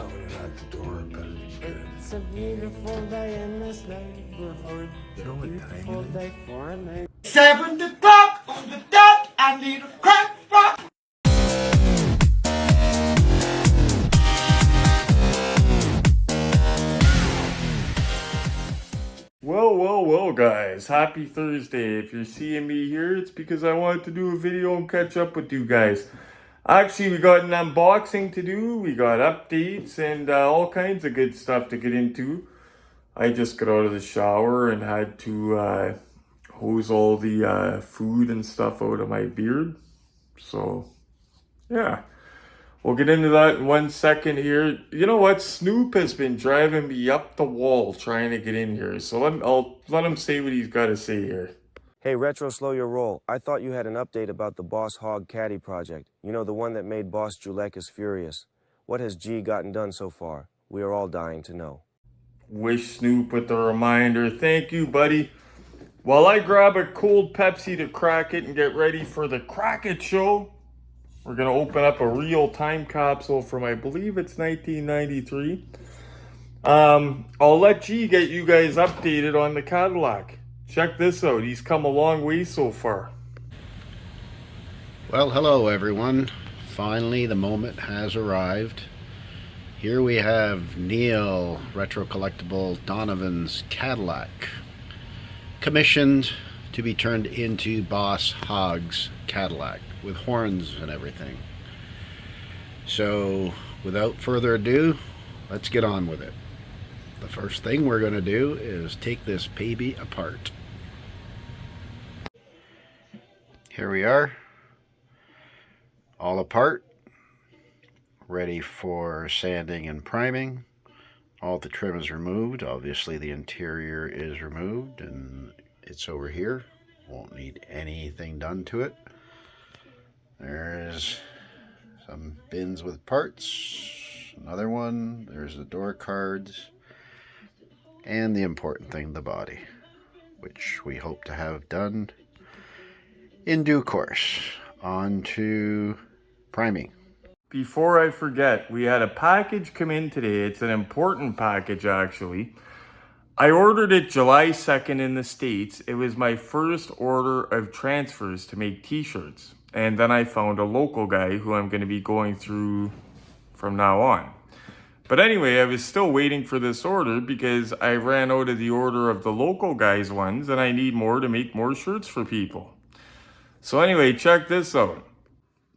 open it at the door, it better be good. It's a beautiful day in this neighborhood. You know what time Beautiful it is? day for a neighbor. 7 o'clock on the dot, I need a crack rock. Well, guys. Happy Thursday. If you're seeing me here, it's because I wanted to do a video and catch up with you guys. Actually, we got an unboxing to do. We got updates and all kinds of good stuff to get into. I just got out of the shower and had to hose all the food and stuff out of my beard. So, yeah. We'll get into that in 1 second here. You know what? Snoop has been driving me up the wall trying to get in here. So I'll let him say what he's got to say here. Hey, Retro, slow your roll. I thought you had an update about the Boss Hogg caddy project. You know, the one that made Boss Julekas furious. What has G gotten done so far? We are all dying to know. Wish Snoop with the reminder. Thank you, buddy. While I grab a cold Pepsi to crack it and get ready for the Crack It show, we're going to open up a real time capsule from, I believe it's 1993. I'll let G get you guys updated on the Cadillac. Check this out. He's come a long way so far. Well, hello everyone. Finally, the moment has arrived. Here we have Neil Retro Collectible Donovan's Cadillac, commissioned to be turned into Boss Hogg's Cadillac with horns and everything. So, without further ado, let's get on with it. The first thing we're going to do is take this baby apart. Here we are, all apart, ready for sanding and priming. All the trim is removed. Obviously the interior is removed and it's over here. Won't need anything done to it. There's some bins with parts, another one, there's the door cards, and the important thing, the body, which we hope to have done in due course. On to priming. Before I forget, we had a package come in today. It's an important package, actually. I ordered it July 2nd in the States. It was my first order of transfers to make t-shirts. And then I found a local guy who I'm going to be going through from now on. But anyway, I was still waiting for this order because I ran out of the order of the local guy's ones and I need more to make more shirts for people. So anyway, check this out.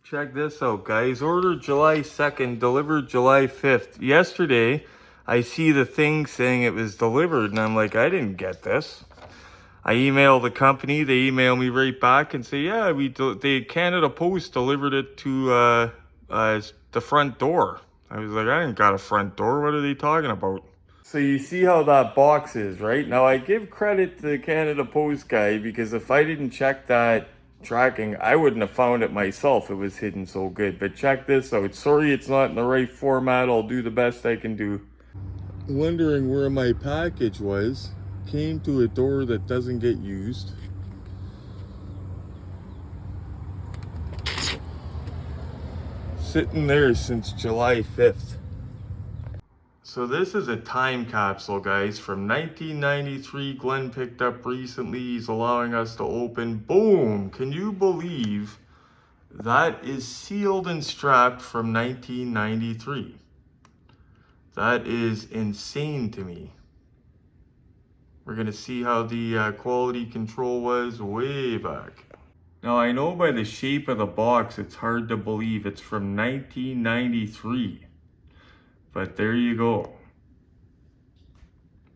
Check this out, guys. Ordered July 2nd, delivered July 5th. Yesterday, I see the thing saying it was delivered, and I'm like, I didn't get this. I email the company. They email me right back and say, yeah, the Canada Post delivered it to the front door. I was like, I didn't got a front door. What are they talking about? So you see how that box is, right? Now, I give credit to the Canada Post guy because if I didn't check that tracking, I wouldn't have found it myself. It was hidden so good. But check this out. Sorry it's not in the right format. I'll do the best I can do. Wondering where my package was. Came to a door that doesn't get used. Sitting there since July 5th. So this is a time capsule, guys, from 1993. Glenn picked up recently. He's allowing us to open. Boom! Can you believe that is sealed and strapped from 1993? That is insane to me. We're going to see how the quality control was way back. Now, I know by the shape of the box, it's hard to believe it's from 1993. But there you go.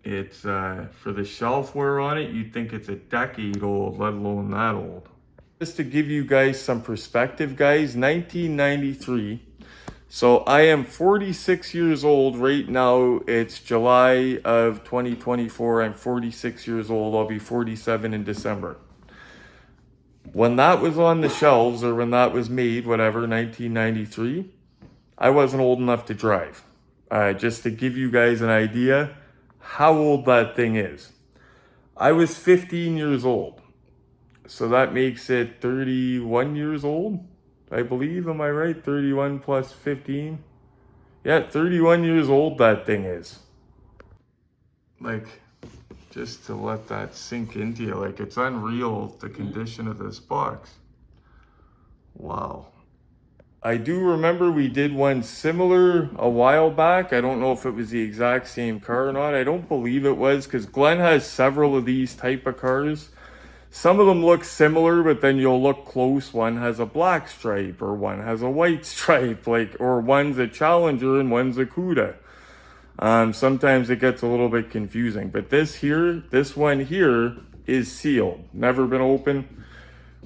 It's, for the shelfware on it, you'd think it's a decade old, let alone that old. Just to give you guys some perspective, guys, 1993. So I am 46 years old right now. It's July of 2024. I'm 46 years old. I'll be 47 in December. When that was on the shelves, or when that was made, whatever, 1993, I wasn't old enough to drive. Just to give you guys an idea how old that thing is. I was 15 years old. So that makes it 31 years old, I believe. Am I right? 31 plus 15. Yeah, 31 years old that thing is. Like, just to let that sink into you, like, it's unreal the condition of this box. Wow. I do remember we did one similar a while back. I don't know if it was the exact same car or not. I don't believe it was, because Glenn has several of these type of cars. Some of them look similar, but then you'll look close. One has a black stripe, or one has a white stripe, like, or one's a Challenger and one's a Cuda. Sometimes it gets a little bit confusing, but this one here is sealed, never been opened.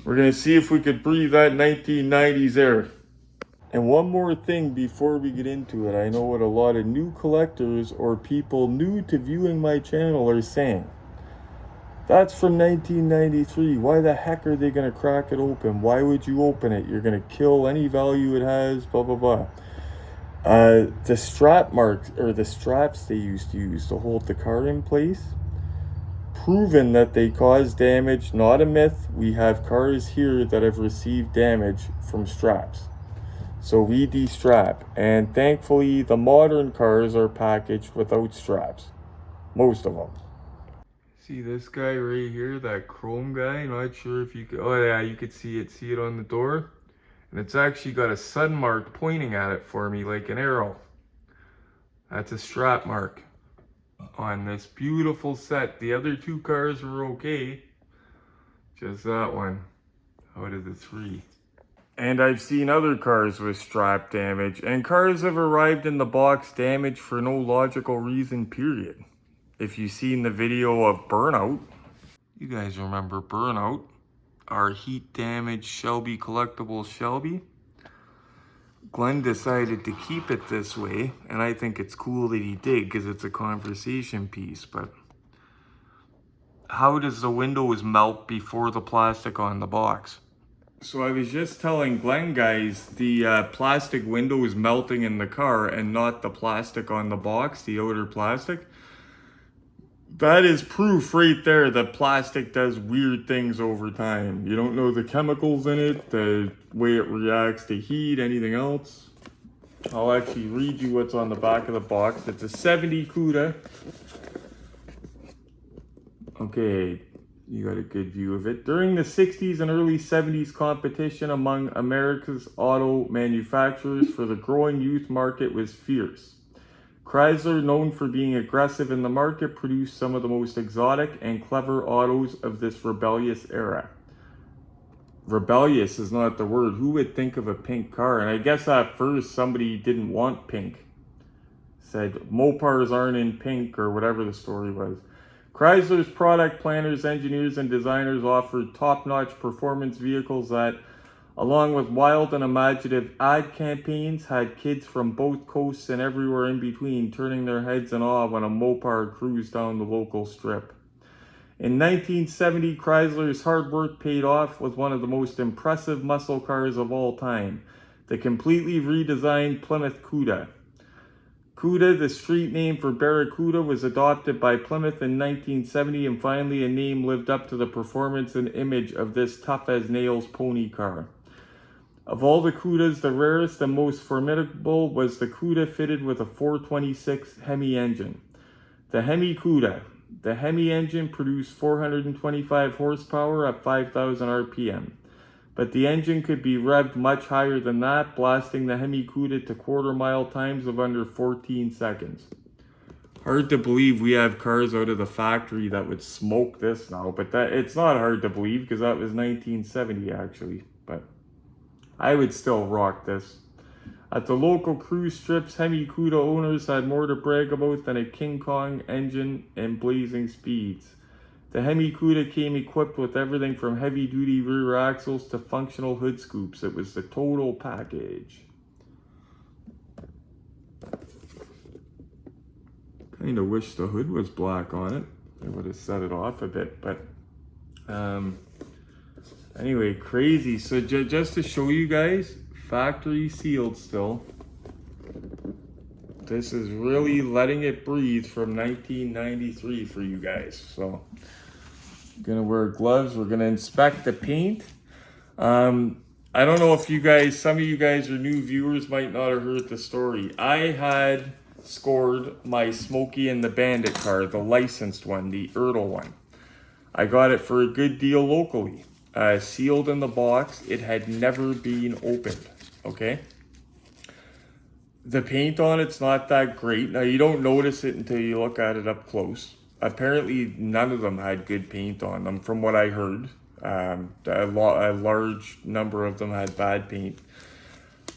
We're gonna see if we could breathe that 1990s air. And one more thing before we get into it, I know what a lot of new collectors or people new to viewing my channel are saying. That's from 1993. Why the heck are they gonna crack it open? Why would you open it? You're gonna kill any value it has, blah, blah, blah. The strap marks, or the straps they used to use to hold the car in place, proven that they cause damage, not a myth. We have cars here that have received damage from straps. So we de-strap, and thankfully the modern cars are packaged without straps. Most of them. See this guy right here, that chrome guy? Not sure if you could, oh yeah, you could see it on the door. And it's actually got a sun mark pointing at it for me like an arrow. That's a strap mark on this beautiful set. The other two cars were okay. Just that one out of the three. And I've seen other cars with strap damage, and cars have arrived in the box damaged for no logical reason, period. If you've seen the video of Burnout, you guys remember Burnout, our heat damaged Shelby collectible Shelby. Glenn decided to keep it this way, and I think it's cool that he did because it's a conversation piece, but how does the windows melt before the plastic on the box? So I was just telling Glenn, guys, the plastic window is melting in the car and not the plastic on the box, the outer plastic. That is proof right there that plastic does weird things over time. You don't know the chemicals in it, the way it reacts to heat, anything else. I'll actually read you what's on the back of the box. It's a 70 Cuda. Okay, you got a good view of it. During the 60s and early 70s competition among America's auto manufacturers for the growing youth market was fierce. Chrysler, known for being aggressive in the market, produced some of the most exotic and clever autos of this rebellious era. Rebellious is not the word. Who would think of a pink car? And I guess at first somebody didn't want pink. Said Mopars aren't in pink, or whatever the story was. Chrysler's product planners, engineers, and designers offered top-notch performance vehicles that, along with wild and imaginative ad campaigns, had kids from both coasts and everywhere in between turning their heads in awe when a Mopar cruised down the local strip. In 1970, Chrysler's hard work paid off with one of the most impressive muscle cars of all time, the completely redesigned Plymouth Cuda. Cuda, the street name for Barracuda, was adopted by Plymouth in 1970, and finally a name lived up to the performance and image of this tough-as-nails pony car. Of all the Cudas, the rarest and most formidable was the Cuda fitted with a 426 Hemi engine. The Hemi Cuda. The Hemi engine produced 425 horsepower at 5,000 RPM. But the engine could be revved much higher than that, blasting the Hemi Cuda to quarter-mile times of under 14 seconds. Hard to believe we have cars out of the factory that would smoke this now, but it's not hard to believe because that was 1970 actually, but I would still rock this. At the local cruise strips, Hemi Cuda owners had more to brag about than a King Kong engine and blazing speeds. The Hemi Cuda came equipped with everything from heavy-duty rear axles to functional hood scoops. It was the total package. Kind of wish the hood was black on it. It would have set it off a bit, but anyway, crazy. So just to show you guys, factory sealed still. This is really letting it breathe from 1993 for you guys. So gonna wear gloves. We're gonna inspect the paint. I don't know if you guys, some of you guys are new viewers, might not have heard the story. I had scored my Smokey and the Bandit car, the licensed one, the Ertl one. I got it for a good deal locally. Sealed in the box. It had never been opened. Okay? The paint on it's not that great. Now, you don't notice it until you look at it up close. Apparently, none of them had good paint on them, from what I heard. A large number of them had bad paint.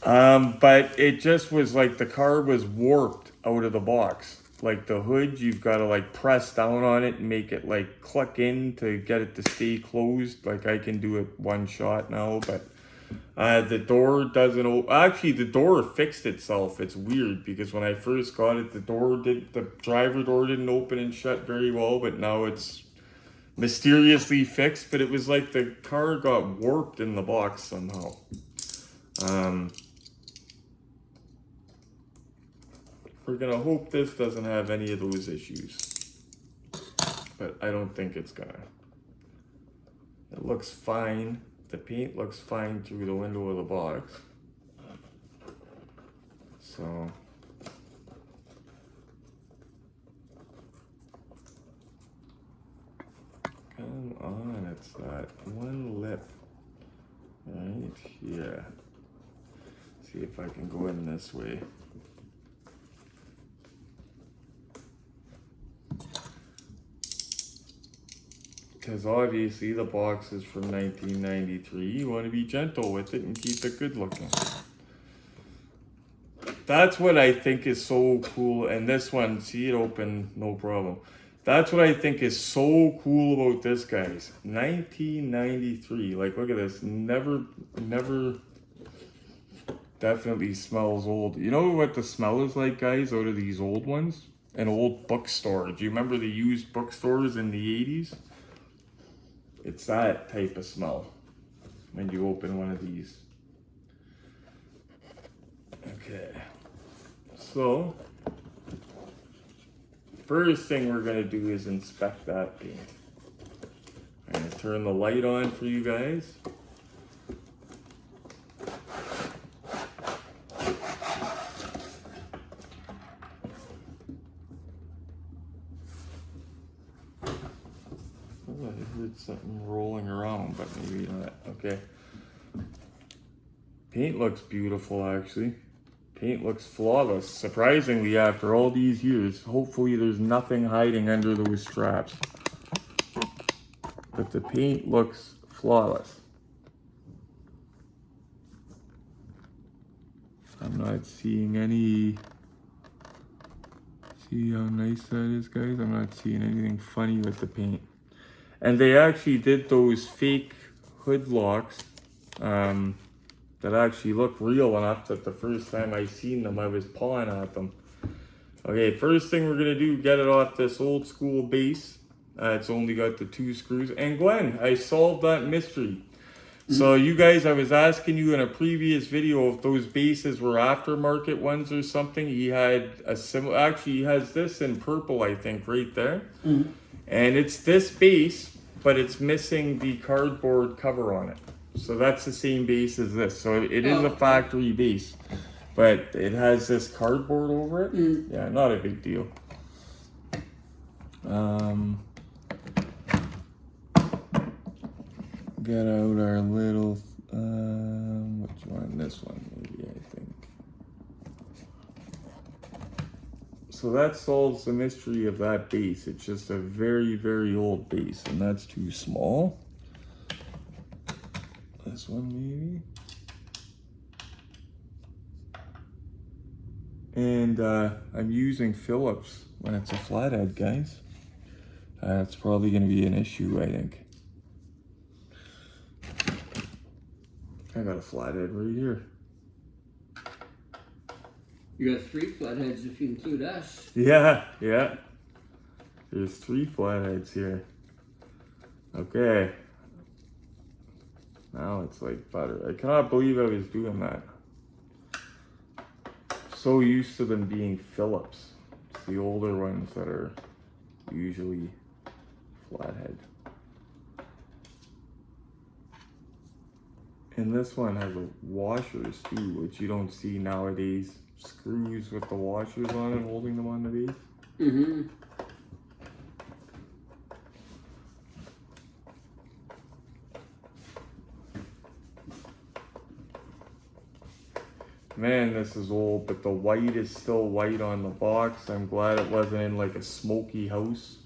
But it just was like the car was warped out of the box. Like the hood, you've got to like press down on it and make it like click in to get it to stay closed. Like I can do it one shot now, but the door doesn't actually the door fixed itself. It's weird because when I first got it, the driver door didn't open and shut very well, but now it's mysteriously fixed. But it was like the car got warped in the box somehow. We're gonna hope this doesn't have any of those issues, but I don't think it's gonna. It looks fine. The paint looks fine through the window of the box. So come on, it's that one lip right here. See if I can go in this way. Because obviously the box is from 1993. You want to be gentle with it and keep it good looking. That's what I think is so cool. And this one, see it open, no problem. That's what I think is so cool about this, guys. 1993. Like, look at this. Never definitely smells old. You know what the smell is like, guys, out of these old ones? An old bookstore. Do you remember the used bookstores in the 80s? It's that type of smell when you open one of these. Okay. So, first thing we're going to do is inspect that paint. I'm going to turn the light on for you guys. I heard something rolling around, but maybe not. Okay. Paint looks beautiful, actually. Paint looks flawless. Surprisingly, after all these years, hopefully there's nothing hiding under those straps. But the paint looks flawless. I'm not seeing any... See how nice that is, guys? I'm not seeing anything funny with the paint. And they actually did those fake hood locks that actually look real enough that the first time I seen them, I was pawing at them. Okay, first thing we're gonna do, get it off this old school base. It's only got the 2 screws. And Glenn, I solved that mystery. So you guys, I was asking you in a previous video if those bases were aftermarket ones or something. He had a similar, actually he has this in purple, I think, right there. And it's this base, but it's missing the cardboard cover on it. So that's the same base as this. So it is a factory base, but it has this cardboard over it. Yeah, not a big deal. Get out our little, which one? This one, maybe, I think. So that solves the mystery of that base. It's just a very, very old base, and that's too small. This one, maybe. And I'm using Phillips when it's a flathead, guys. That's probably going to be an issue, I think. I got a flathead right here. You got 3 flatheads if you include us. Yeah. There's 3 flatheads here. Okay. Now it's like butter. I cannot believe I was doing that. So used to them being Phillips. It's the older ones that are usually flathead. And this one has a washers too, which you don't see nowadays. Screws with the washers on it, holding them on the base. Mm-hmm. Man, this is old, but the white is still white on the box. I'm glad it wasn't in like a smoky house,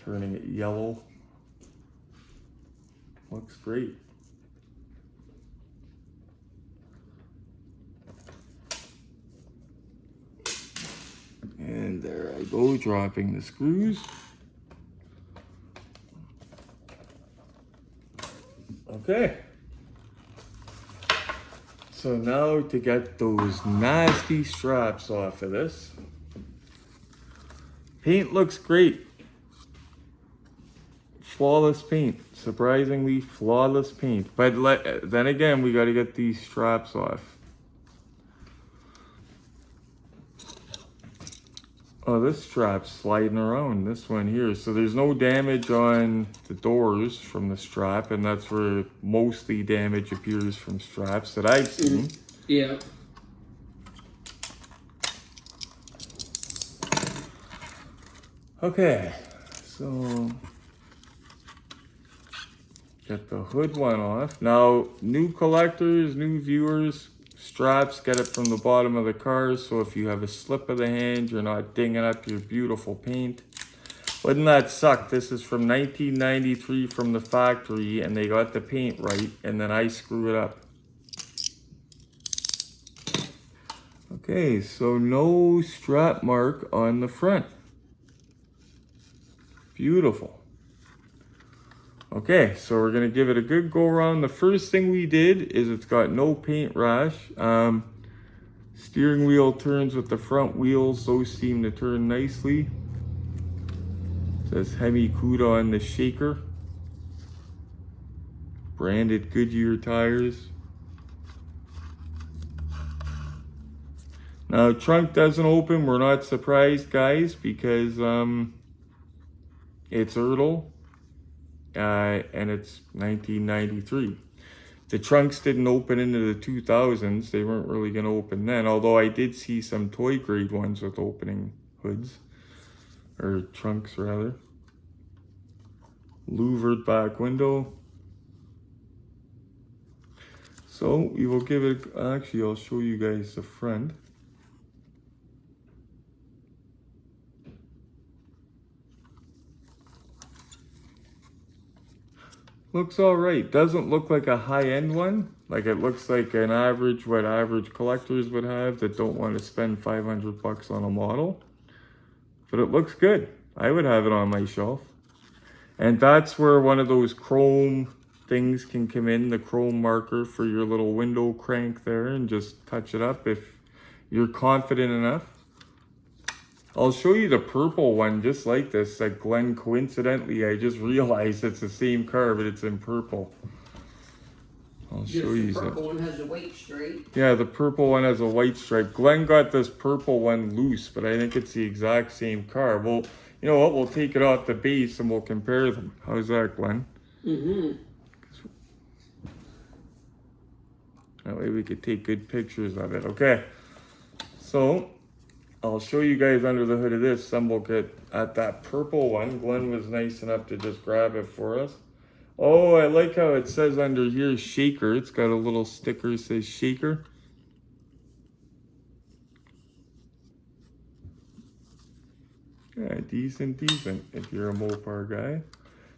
turning it yellow. Looks great. And there I go, dropping the screws. Okay. So now to get those nasty straps off of this. Paint looks great. Flawless paint. Surprisingly flawless paint. But then again, we got to get these straps off. Oh, this strap's sliding around, this one here. So there's no damage on the doors from the strap, and that's where mostly damage appears from straps that I've seen. Yeah. Okay, so get the hood one off. Now, new collectors, new viewers, straps, get it from the bottom of the car, so if you have a slip of the hand, you're not dinging up your beautiful paint. Wouldn't that suck? This is from 1993 from the factory, and they got the paint right, and then I screw it up. Okay, so no strap mark on the front. Beautiful. Okay, so we're gonna give it a good go around. The first thing we did is it's got no paint rash. Steering wheel turns with the front wheels. Those seem to turn nicely. It says Hemi Cuda on the shaker. Branded Goodyear tires. Now, trunk doesn't open. We're not surprised, guys, because it's Ertl. And it's 1993. The trunks didn't open into the 2000s. They weren't really going to open then, although I did see some toy grade ones with opening hoods, or trunks rather. Louvered back window. So we will give it, actually I'll show you guys the front. Looks all right. Doesn't look like a high-end one. Like it looks like an average, what average collectors would have that don't want to spend 500 bucks on a model. But it looks good. I would have it on my shelf. And that's where one of those chrome things can come in, the chrome marker for your little window crank there, and just touch it up if you're confident enough. I'll show you the purple one just like this. Like Glenn, coincidentally, I just realized it's the same car, but it's in purple. I'll show you. The purple one has a white stripe. Yeah, the purple one has a white stripe. Glenn got this purple one loose, but I think it's the exact same car. Well, you know what? We'll take it off the base and we'll compare them. How's that, Glenn? Mm-hmm. That way we could take good pictures of it. Okay. So I'll show you guys under the hood of this. Some will get at that purple one. Glenn was nice enough to just grab it for us. Oh, I like how it says under here, shaker. It's got a little sticker that says shaker. Yeah, decent if you're a Mopar guy.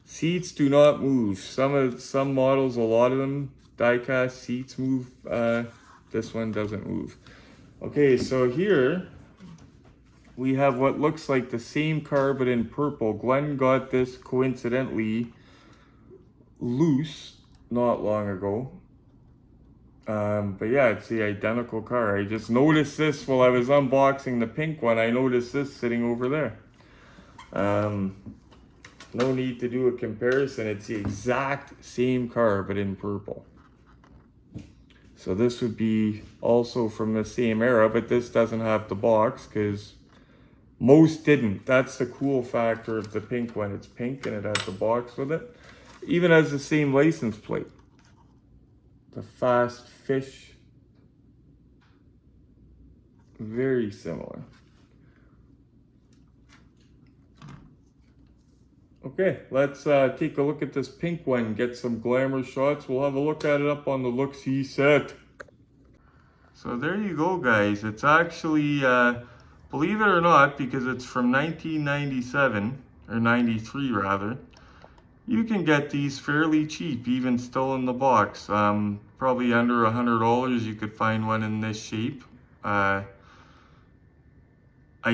Seats do not move. Some models, a lot of them, die-cast seats move. This one doesn't move. Okay, so here we have what looks like the same car but in purple. Glenn got this coincidentally loose not long ago. But yeah, it's the identical car. I just noticed this while I was unboxing the pink one. I noticed this sitting over there. No need to do a comparison. It's the exact same car but in purple. So this would be also from the same era, but this doesn't have the box because most didn't. That's the cool factor of the pink one. It's pink and it has the box with it. Even has the same license plate. the fast fish. Very similar. Okay, let's take a look at this pink one, get some glamour shots. We'll have a look at it up on the look-see set. So there you go, guys. It's actually, believe it or not, because it's from 1997, or 93 rather, you can get these fairly cheap, even still in the box. Probably under $100 you could find one in this shape. I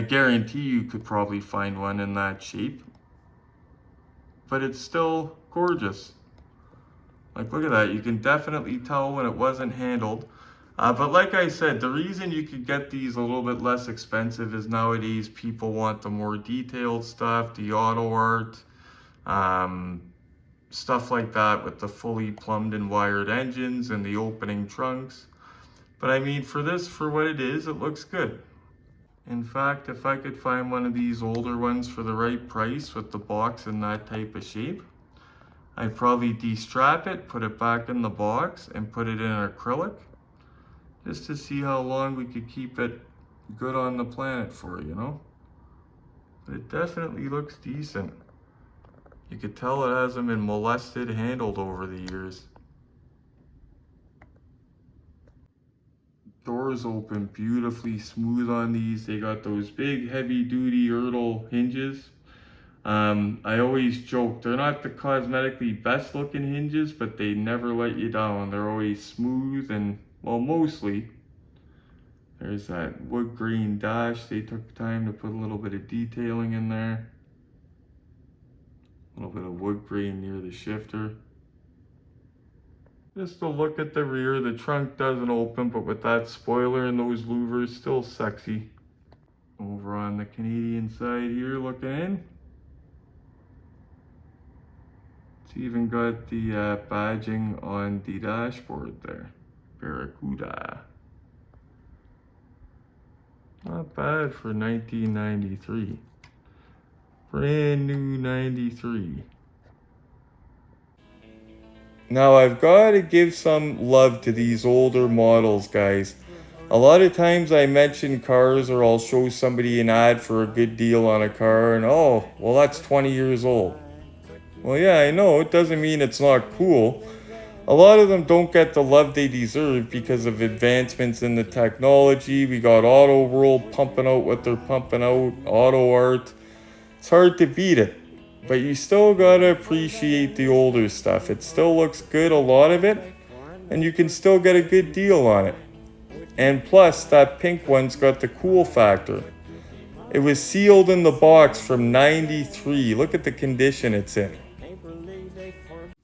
guarantee you could probably find one in that shape. But it's still gorgeous. Like, look at that. You can definitely tell when it wasn't handled. But like I said, the reason you could get these a little bit less expensive is nowadays people want the more detailed stuff, the auto art, stuff like that with the fully plumbed and wired engines and the opening trunks. But I mean, for this, for what it is, it looks good. In fact, if I could find one of these older ones for the right price with the box in that type of shape, I'd probably de-strap it, put it back in the box, and put it in acrylic, just to see how long we could keep it good on the planet for, you know? But it definitely looks decent. You could tell it hasn't been molested, handled over the years. Doors open beautifully smooth on these. They got those big heavy duty Ertl hinges. I always joke, they're not the cosmetically best looking hinges, but they never let you down. They're always smooth and, well, mostly. There's that wood grain dash. They took time to put a little bit of detailing in there. A little bit of wood grain near the shifter. Just a look at the rear. The trunk doesn't open, but with that spoiler and those louvers, still sexy. Over on the Canadian side here, looking in. It's even got the badging on the dashboard there. Cuda. Not bad for 1993. Brand new 93. Now I've got to give some love to these older models, guys. A lot of times I mention cars or I'll show somebody an ad for a good deal on a car and, oh, well, that's 20 years old. Well, yeah, I know, it doesn't mean it's not cool. A lot of them don't get the love they deserve because of advancements in the technology. We got Auto World pumping out what they're pumping out, Auto Art. It's hard to beat it. But you still gotta appreciate the older stuff. It still looks good, a lot of it, and you can still get a good deal on it. And plus, that pink one's got the cool factor. It was sealed in the box from 93. Look at the condition it's in.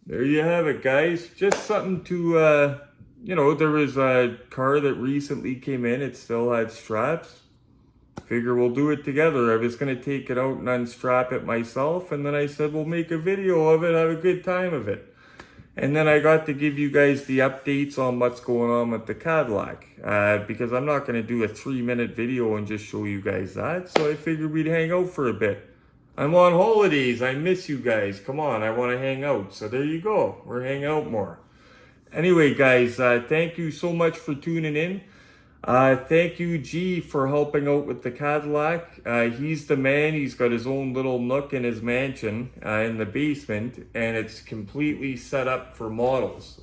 There you have it, guys. Just something to, you know, there was a car that recently came in. It still had straps. Figure we'll do it together. I was going to take it out and unstrap it myself, and then I said we'll make a video of it, have a good time of it. And then I got to give you guys the updates on what's going on with the Cadillac, because I'm not going to do a 3-minute video and just show you guys that, so I figured we'd hang out for a bit. I'm on holidays, I miss you guys, come on, I want to hang out, so there you go, we're hanging out more. Anyway guys, thank you so much for tuning in. Thank you, G, for helping out with the Cadillac. He's the man. He's got his own little nook in his mansion in the basement, and it's completely set up for models.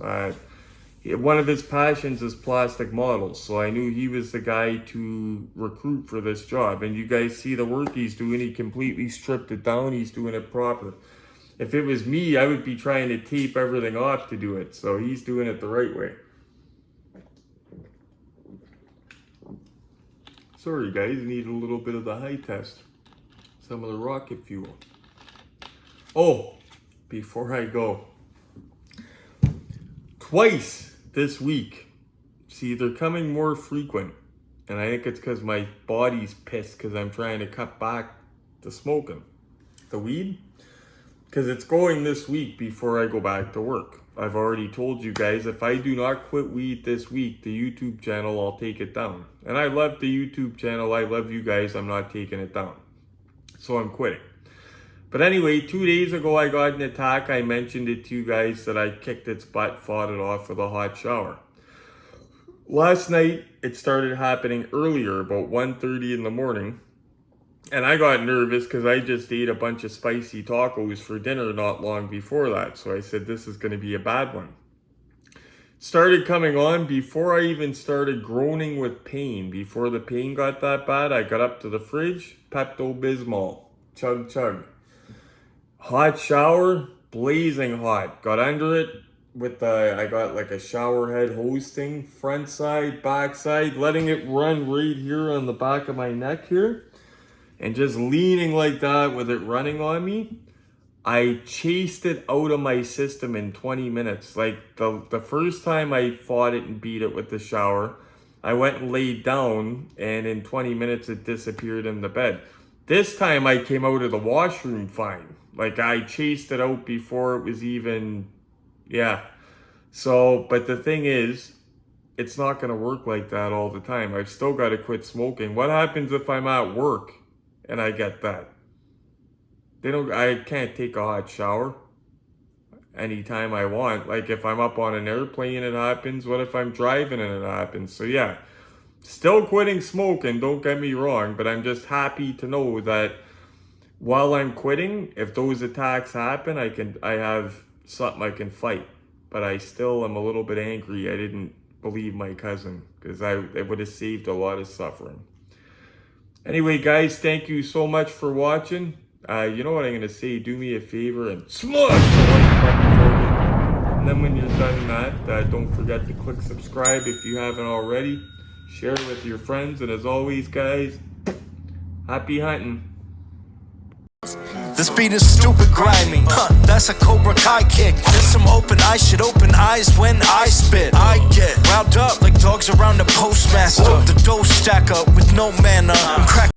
One of his passions is plastic models, so I knew he was the guy to recruit for this job. And you guys see the work he's doing. He completely stripped it down. He's doing it proper. If it was me, I would be trying to tape everything off to do it, so he's doing it the right way. Sorry guys, need a little bit of the high test. Some of the rocket fuel. Oh, before I go. Twice this week. See, they're coming more frequent. And I think it's because my body's pissed because I'm trying to cut back the smoking. The weed. Because it's going this week before I go back to work. I've already told you guys, if I do not quit weed this week, the YouTube channel, I'll take it down. And I love the YouTube channel. I love you guys. I'm not taking it down. So I'm quitting. But anyway, 2 days ago I got an attack. I mentioned it to you guys that I kicked its butt, fought it off with a hot shower. Last night it started happening earlier, about 1:30 in the morning. And I got nervous because I just ate a bunch of spicy tacos for dinner not long before that. So I said, this is going to be a bad one. Started coming on before I even started groaning with pain. Before the pain got that bad, I got up to the fridge, Pepto-Bismol, chug chug. Hot shower, blazing hot. Got under it with I got like a shower head hose thing, front side, back side, letting it run right here on the back of my neck here. And just leaning like that with it running on me. I chased it out of my system in 20 minutes. Like the first time I fought it and beat it with the shower, I went and laid down and in 20 minutes it disappeared in the bed. This time I came out of the washroom fine. Like I chased it out before it was even, yeah. So, but the thing is, it's not gonna work like that all the time. I've still gotta quit smoking. What happens if I'm at work and I get that? I can't take a hot shower anytime I want. Like if I'm up on an airplane, it happens. What if I'm driving and it happens? So yeah, still quitting smoking, don't get me wrong, but I'm just happy to know that while I'm quitting, if those attacks happen, I have something I can fight. But I still am a little bit angry I didn't believe my cousin, because it would have saved a lot of suffering. Anyway, guys, thank you so much for watching. You know what I'm going to say? Do me a favor and smash the like button for me. And then when you're done that, don't forget to click subscribe if you haven't already. Share it with your friends. And as always, guys, happy hunting. This beat is stupid grimy, that's a Cobra Kai kick. There's some open eyes, shit open eyes when I spit. I get riled up like dogs around the postmaster. The dough stack up with no manner. Crack